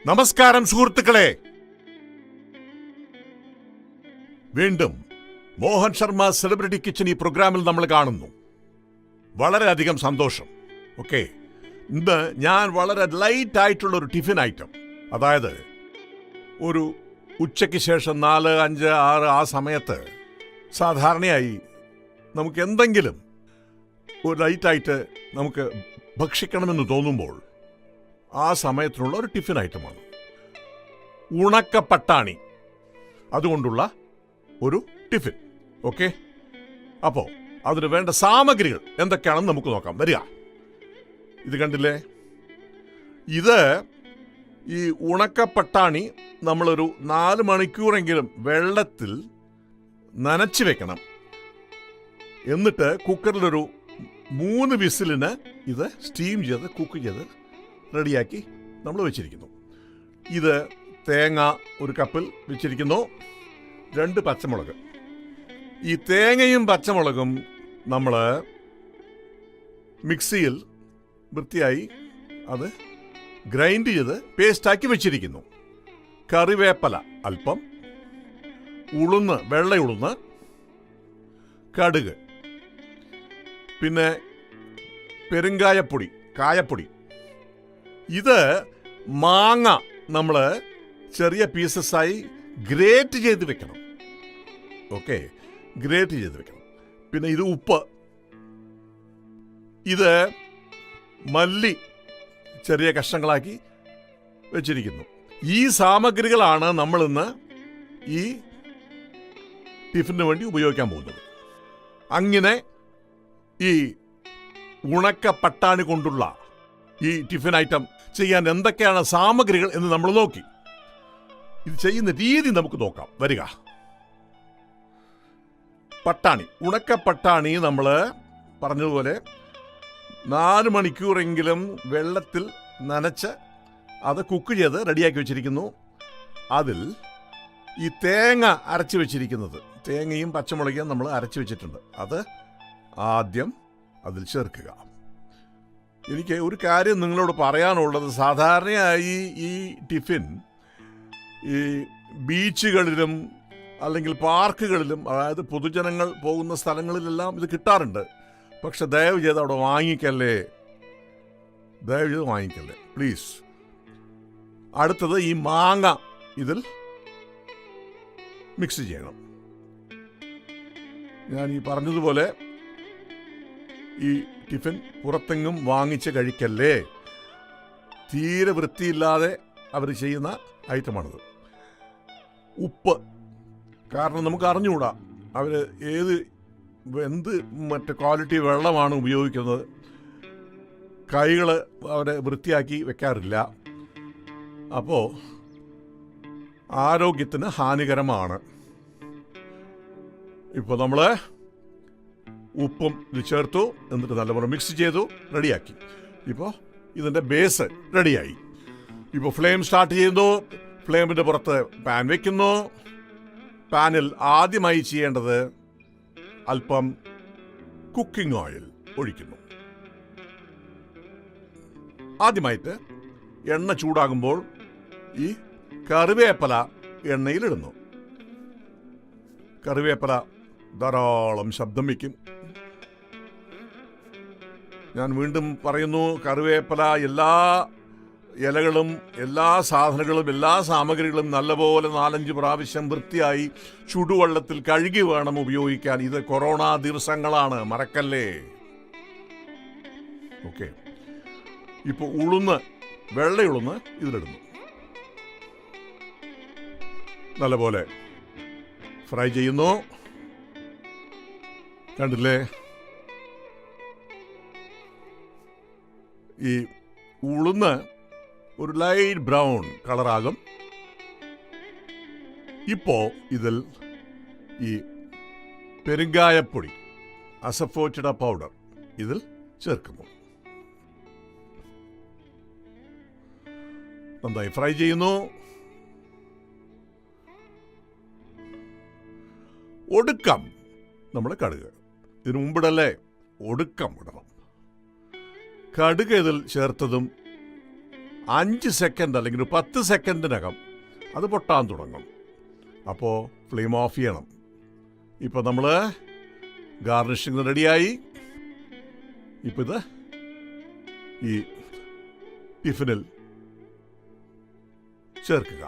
നമസ്കാരം സുഹൃത്തുക്കളെ, വീണ്ടും മോഹൻ ശർമ്മ സെലിബ്രിറ്റി കിച്ചൺ ഈ പ്രോഗ്രാമിൽ നമ്മൾ കാണുന്നു. വളരെയധികം സന്തോഷം. ഓക്കെ, ഇന്ന് ഞാൻ വളരെ ലൈറ്റ് ആയിട്ടുള്ള ഒരു ടിഫിൻ ഐറ്റം, അതായത് ഒരു ഉച്ചയ്ക്ക് ശേഷം 4, 5, 6 ആ സമയത്ത് സാധാരണയായി നമുക്ക് എന്തെങ്കിലും ഒരു ലൈറ്റായിട്ട് നമുക്ക് ഭക്ഷിക്കണമെന്ന് തോന്നുമ്പോൾ ആ സമയത്തിനുള്ള ഒരു ടിഫിൻ ഐറ്റമാണ് ഉണക്കപ്പട്ടാണി. അതുകൊണ്ടുള്ള ഒരു ടിഫിൻ. ഓക്കെ, അപ്പോൾ അതിന് വേണ്ട സാമഗ്രികൾ എന്തൊക്കെയാണെന്ന് നമുക്ക് നോക്കാം. വരിക. ഇത് കണ്ടില്ലേ? ഇത് ഈ ഉണക്കപ്പട്ടാണി നമ്മളൊരു 4 മണിക്കൂറെങ്കിലും വെള്ളത്തിൽ നനച്ച് വെക്കണം. എന്നിട്ട് കുക്കറിലൊരു 3 വിസിലിന് ഇത് സ്റ്റീം ചെയ്ത് കുക്ക് ചെയ്ത് റെഡിയാക്കി നമ്മൾ വെച്ചിരിക്കുന്നു. ഇത് തേങ്ങ 1 കപ്പിൽ വെച്ചിരിക്കുന്നു. 2 പച്ചമുളക്. ഈ തേങ്ങയും പച്ചമുളകും നമ്മൾ മിക്സിയിൽ വൃത്തിയായി അത് ഗ്രൈൻഡ് ചെയ്ത് പേസ്റ്റാക്കി വെച്ചിരിക്കുന്നു. കറിവേപ്പില അല്പം, ഉളുന്ന്, വെള്ള ഉളുന്ന്, കടുക്, പിന്നെ പെരുങ്കായപ്പൊടി, കായപ്പൊടി. ഇത് മാങ്ങ നമ്മൾ ചെറിയ പീസസായി ഗ്രേറ്റ് ചെയ്ത് വെക്കണം. ഓക്കെ, ഗ്രേറ്റ് ചെയ്ത് വെക്കണം. പിന്നെ ഇത് ഉപ്പ്, ഇത് മല്ലി ചെറിയ കഷ്ണങ്ങളാക്കി വെച്ചിരിക്കുന്നു. ഈ സാമഗ്രികളാണ് നമ്മളിന്ന് ഈ ടിഫിന് വേണ്ടി ഉപയോഗിക്കാൻ പോകുന്നത്. അങ്ങനെ ഈ ഉണക്ക പട്ടാണി കൊണ്ടുള്ള ഈ ടിഫിൻ ഐറ്റം ചെയ്യാൻ എന്തൊക്കെയാണ് സാമഗ്രികൾ എന്ന് നമ്മൾ നോക്കി. ഇത് ചെയ്യുന്ന രീതി നമുക്ക് നോക്കാം. വരിക. പട്ടാണി, ഉണക്ക പട്ടാണി നമ്മൾ പറഞ്ഞതുപോലെ 4 മണിക്കൂറെങ്കിലും വെള്ളത്തിൽ നനച്ച് അത് കുക്ക് ചെയ്ത് റെഡിയാക്കി വെച്ചിരിക്കുന്നു. അതിൽ ഈ തേങ്ങ അരച്ച് വെച്ചിരിക്കുന്നത്, തേങ്ങയും പച്ചമുളകും നമ്മൾ അരച്ച് വെച്ചിട്ടുണ്ട്. അത് ആദ്യം അതിൽ ചേർക്കുക. എനിക്ക് ഒരു കാര്യം നിങ്ങളോട് പറയാനുള്ളത്, സാധാരണയായി ഈ ടിഫിൻ ഈ ബീച്ചുകളിലും അല്ലെങ്കിൽ പാർക്കുകളിലും, അതായത് പൊതുജനങ്ങൾ പോകുന്ന സ്ഥലങ്ങളിലെല്ലാം ഇത് കിട്ടാറുണ്ട്. പക്ഷെ ദയവ് ചെയ്ത് അവിടെ വാങ്ങിക്കല്ലേ, ദയവ് ചെയ്ത് വാങ്ങിക്കല്ലേ പ്ലീസ്. അടുത്തത് ഈ മാങ്ങ ഇതിൽ മിക്സ് ചെയ്യണം. ഞാൻ ഈ പറഞ്ഞതുപോലെ ഈ ടിഫിൻ പുറത്തെങ്ങും വാങ്ങിച്ച് കഴിക്കല്ലേ. തീരെ വൃത്തിയില്ലാതെ അവർ ചെയ്യുന്ന ഐറ്റമാണിത്. ഉപ്പ്, കാരണം നമുക്ക് അറിഞ്ഞുകൂടാ അവർ എന്ത് മറ്റേ ക്വാളിറ്റി വെള്ളമാണ് ഉപയോഗിക്കുന്നത്. കൈകൾ അവരെ വൃത്തിയാക്കി വെക്കാറില്ല. അപ്പോൾ ആരോഗ്യത്തിന് ഹാനികരമാണ്. ഇപ്പോൾ നമ്മൾ ഉപ്പും ഇത് ചേർത്തു, എന്നിട്ട് നല്ലപോലെ മിക്സ് ചെയ്തു, റെഡിയാക്കി. ഇപ്പോൾ ഇതിൻ്റെ ബേസ് റെഡിയായി. ഇപ്പോൾ ഫ്ലെയിം സ്റ്റാർട്ട് ചെയ്യുന്നു. ഫ്ലെയിമിൻ്റെ പുറത്ത് പാൻ വയ്ക്കുന്നു. പാനിൽ ആദ്യമായി ചെയ്യേണ്ടത് അല്പം കുക്കിംഗ് ഓയിൽ ഒഴിക്കുന്നു. ആദ്യമായിട്ട് എണ്ണ ചൂടാകുമ്പോൾ ഈ കറിവേപ്പില എണ്ണയിലിടുന്നു. കറിവേപ്പില ധാരാളം ശബ്ദം വയ്ക്കും. ഞാൻ വീണ്ടും പറയുന്നു, കറിവേപ്പില എല്ലാ ഇലകളും, എല്ലാ സാധനങ്ങളും, എല്ലാ സാമഗ്രികളും നല്ലപോലെ 4-5 പ്രാവശ്യം വൃത്തിയായി ചുടുവെള്ളത്തിൽ കഴുകി വേണം ഉപയോഗിക്കാൻ. ഇത് കൊറോണ ദിവസങ്ങളാണ്, മറക്കല്ലേ. ഓക്കെ, ഇപ്പോൾ ഉളുന്ന്, വെള്ളയുളുന്ന് ഇതിലിടുന്നു. നല്ലപോലെ ഫ്രൈ ചെയ്യുന്നു. കണ്ടില്ലേ? ഈ ഉളുന്ന് ഒരു ലൈറ്റ് ബ്രൗൺ കളറാകും. ഇപ്പോൾ ഇതിൽ ഈ പെരുങ്കായപ്പൊടി, അസഫോറ്റിഡ പൗഡർ ഇതിൽ ചേർക്കുന്നു. നന്നായി ഫ്രൈ ചെയ്യുന്നു. ഒടുക്കം നമ്മൾ കടുക്, ഇതിനു മുമ്പിടല്ലേ, ഒടുക്കം ഇടണം. കടുക് ഇതിൽ ചേർത്തതും 5 സെക്കൻഡ് അല്ലെങ്കിൽ ഒരു 10 സെക്കൻഡിനകം അത് പൊട്ടാൻ തുടങ്ങും. അപ്പോൾ ഫ്ലെയിം ഓഫ് ചെയ്യണം. ഇപ്പോൾ നമ്മൾ ഗാർണിഷിങ് റെഡിയായി. ഇപ്പോൾ ഇത് ഈ ടിഫിനിൽ ചേർക്കുക.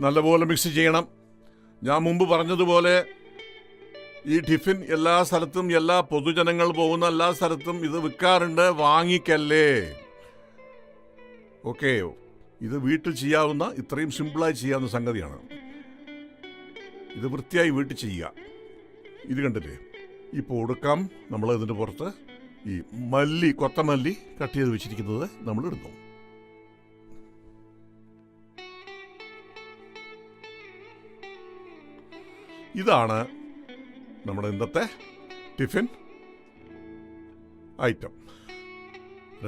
നല്ലപോലെ മിക്സ് ചെയ്യണം. ഞാൻ മുമ്പ് പറഞ്ഞതുപോലെ ഈ ടിഫിൻ എല്ലാ സ്ഥലത്തും, എല്ലാ പൊതുജനങ്ങൾ പോകുന്ന എല്ലാ സ്ഥലത്തും ഇത് വിൽക്കാറുണ്ട്. വാങ്ങിക്കല്ലേ. ഓക്കെ, ഇത് വീട്ടിൽ ചെയ്യാവുന്ന, ഇത്രയും സിമ്പിളായി ചെയ്യാവുന്ന സംഗതിയാണ്. ഇത് വൃത്തിയായി വീട്ടിൽ ചെയ്യുക. ഇത് കണ്ടില്ലേ, ഇപ്പോൾ ഒടുക്കം നമ്മൾ ഇതിൻ്റെ പുറത്ത് ഈ മല്ലി, കൊത്തമല്ലി കട്ട് ചെയ്ത് വെച്ചിരിക്കുന്നത് നമ്മൾ ഇടുന്നു. ഇതാണ് നമ്മുടെ ഇന്നത്തെ tiffin item,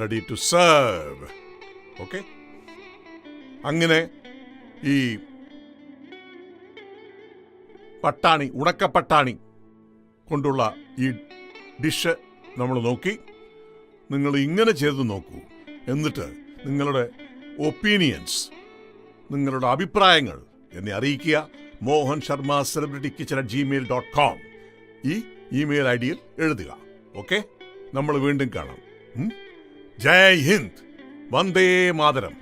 ready to serve. Okay, അങ്ങനെ ഈ പട്ടാണി, ഉണക്കപ്പട്ടാണി കൊണ്ടുള്ള ഈ ഡിഷ് നമ്മൾ നോക്കി. നിങ്ങൾ ഇങ്ങനെ ചെയ്ത് നോക്കൂ. എന്നിട്ട് നിങ്ങളുടെ ഒപ്പീനിയൻസ്, നിങ്ങളുടെ അഭിപ്രായങ്ങൾ എന്നെ അറിയിക്കുക. mohansharma@celebrityKitchen@gmail.com ഈ ഇമെയിൽ ഐഡിയിൽ എഴുതുക. ഓക്കെ, നമ്മൾ വീണ്ടും കാണാം. ജയ് ഹിന്ദ്, വന്ദേ മാതരം.